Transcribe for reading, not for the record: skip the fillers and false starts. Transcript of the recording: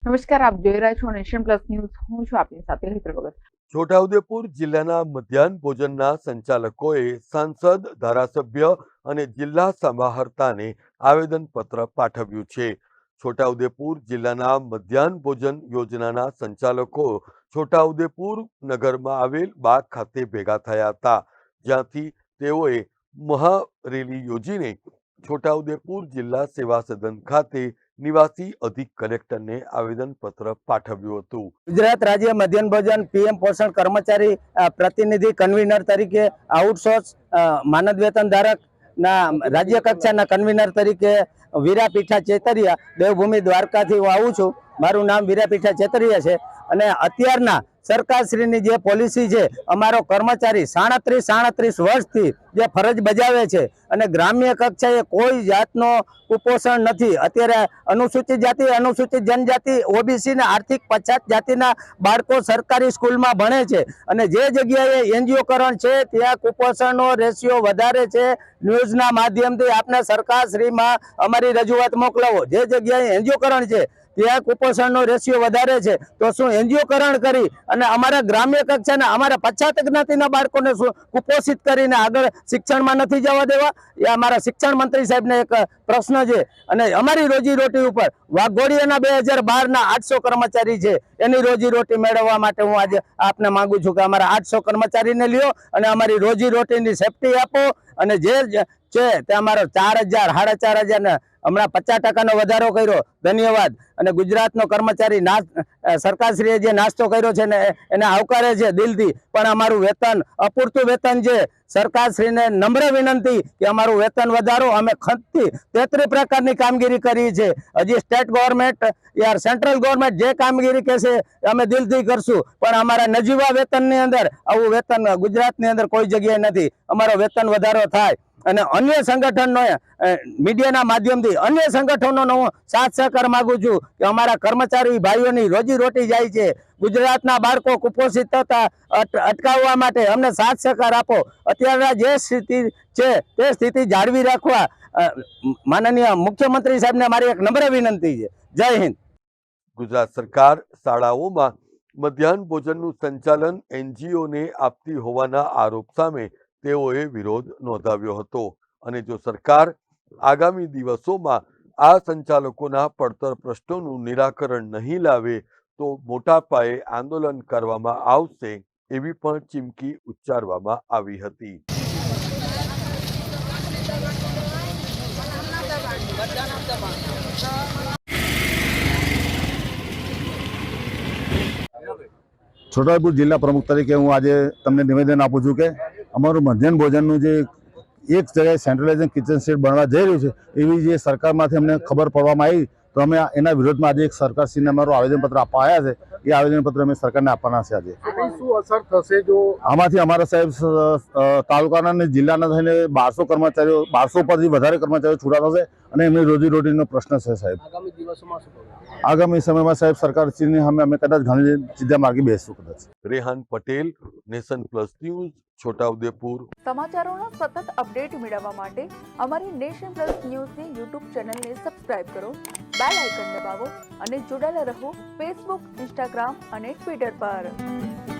નમસ્કાર, આપ જોઈ રહ્યા છો નેશન પ્લસ ન્યૂઝ. હું છું આપની સાથે હેતર ભગત. છોટાઉદેપુર જિલ્લાના મધ્યાહન ભોજનના સંચાલકોએ સાંસદ, ધારાસભ્ય અને જિલ્લા સમાહર્તાને આવેદનપત્ર પાઠવ્યું છે. છોટાઉદેપુર જિલ્લાના મધ્યાહન ભોજન યોજનાના સંચાલકો છોટાઉદેપુર નગરમાં આવેલ બાગ ખાતે ભેગા થયા હતા, જ્યાંથી તેઓએ મહારેલી યોજીને છોટાઉદેપુર જિલ્લા સેવા સદન ખાતે નિવાસી અધિક કલેક્ટરને આવેદનપત્ર પાઠવ્યું હતું. ગુજરાત રાજ્ય મધ્યાહન ભોજન પીએમ પોષણ કર્મચારી પ્રતિનિધિ કન્વીનર તરીકે આઉટસોર્સ માનદ વેતન ધારક ના રાજ્ય કક્ષાના કન્વીનર તરીકે વીરાપીઠા ચેતરિયા દેવભૂમિ દ્વારકાથી હું આવું છું. મારું નામ વીરાપીઠા ચેતરિયા છે અને અત્યારના સરકારશ્રીની જે પોલિસી છે, અમારો કર્મચારી 37 વર્ષથી જે ફરજ બજાવે છે અને ગ્રામ્ય કક્ષાએ કોઈ જાતનો કુપોષણ નથી. અત્યારે અનુસૂચિત જાતિ, અનુસૂચિત જનજાતિ, ઓબીસી ને આર્થિક પછાત જાતિના બાળકો સરકારી સ્કૂલમાં ભણે છે અને જે જગ્યાએ એનજીઓકરણ છે ત્યાં કુપોષણનો રેશિયો વધારે છે. ન્યૂઝના માધ્યમથી આપના સરકારશ્રીમાં અમારી રજૂઆત મોકલાવો. જે જગ્યાએ એનજીઓકરણ છે ત્યાં કુપોષણનો રેશિયો વધારે છે, તો શું એનજીઓકરણ કરી અને અમારા ગ્રામ્ય કક્ષાના અમારા પછાત જ્ઞાતિના બાળકોને શું કુપોષિત કરીને આગળ શિક્ષણમાં નથી જવા દેવા? એ અમારા શિક્ષણ મંત્રી સાહેબને એક પ્રશ્ન છે. અને અમારી રોજીરોટી ઉપર વાઘોડિયાના 2012ના 800 કર્મચારી છે, એની રોજીરોટી મેળવવા માટે હું આજે આપને માંગુ છું કે અમારા 800 કર્મચારીને લ્યો અને અમારી રોજીરોટીની સેફટી આપો. અને જે છે તે અમારો 4000, 4500 ને હમણાં 50% વધારો કર્યો, ધન્યવાદ. અને ગુજરાતનો કર્મચારી સરકારશ્રીએ જે નાસ્તો કર્યો છે ને એને આવકારે છે દિલથી, પણ અમારું વેતન અપૂરતું વેતન છે. સરકારશ્રીને નમ્ર વિનંતી કે અમારું વેતન વધારો. અમે ખંતથી 33 પ્રકારની કામગીરી કરી છે. હજી સ્ટેટ ગવર્મેન્ટ યાર સેન્ટ્રલ ગવર્મેન્ટ જે કામગીરી કહેશે અમે દિલથી કરશું, પણ અમારા નજીવા વેતનની અંદર આવું વેતન ગુજરાતની અંદર કોઈ જગ્યાએ નથી. અમારો વેતન વધારો થાય અને અન્ય સંગઠનનો મીડિયાના માધ્યમથી અન્ય સંગઠનોનો હું સાથ સહકાર માંગુ છું કે અમારા કર્મચારી ભાઈઓની રોજીરોટી જાય છે. ગુજરાતના બાળકો કુપોષિત થતા અટકાવવા માટે અમને સાથ સહકાર આપો. અત્યારના જે સ્થિતિ છે તે સ્થિતિ જાળવી રાખવા માનનીય મુખ્યમંત્રી સાહેબને મારી એક નમ્ર વિનંતી છે. જય હિન્દ. ગુજરાત સરકાર શાળાઓમાં મધ્યાહન ભોજનનું સંચાલન એનજીઓને આપતી હોવાના આરોપ સામે તેઓએ વિરોધ નોંધાવ્યો હતો અને જો સરકાર આગામી દિવસોમાં આ સંચાલકોના પડતર પ્રશ્નોનું નિરાકરણ નહીં લાવે તો મોટા પાયે આંદોલન કરવામાં આવશે એવી પણ ચીમકી ઉચ્ચારવામાં આવી હતી. છોટાઉદેપુર જિલ્લા પ્રમુખ તરીકે હું આજે તમને નિવેદન આપું છું કે અમારું મધ્યાહન ભોજનનું જે એક જગ્યાએ સેન્ટ્રલાઇઝેશન કિચન સેટ બનવા જઈ રહ્યું છે, એવી જે સરકારમાંથી અમને ખબર પડવામાં આવી, તો અમે એના વિરોધમાં આજે એક સરકારશ્રીને અમારું આવેદનપત્ર આપવા આવ્યા છે. એ આવેદનપત્ર અમે સરકારને આપવાના છે. આજે શું અસર થશે જો આમાંથી અમારા સાહેબ તાલુકાના અને જિલ્લાના થઈને 1200 કર્મચારીઓ, 1200 પરથી વધારે કર્મચારીઓ છૂટા થશે અને એમની રોજીરોટીનો પ્રશ્ન છે સાહેબ. આગામી દિવસોમાં શું થશે? આગામી સમયમાં સાહેબ સરકારશ્રીને અમે કદાચ ઘણી સીધા માર્ગે બેસશું કદાચ. Rehan Patel, Nation Plus News, Chhota Udepur. સમાચારોના સતત અપડેટ મેળવવા માટે અમારી નેશન પ્લસ ન્યૂઝની યુટ્યુબ ચેનલને સબસ્ક્રાઇબ કરો, બેલ આઇકન દબાવો અને જોડાયેલા રહો ફેસબુક, ઇન્સ્ટાગ્રામ અને ટ્વિટર પર.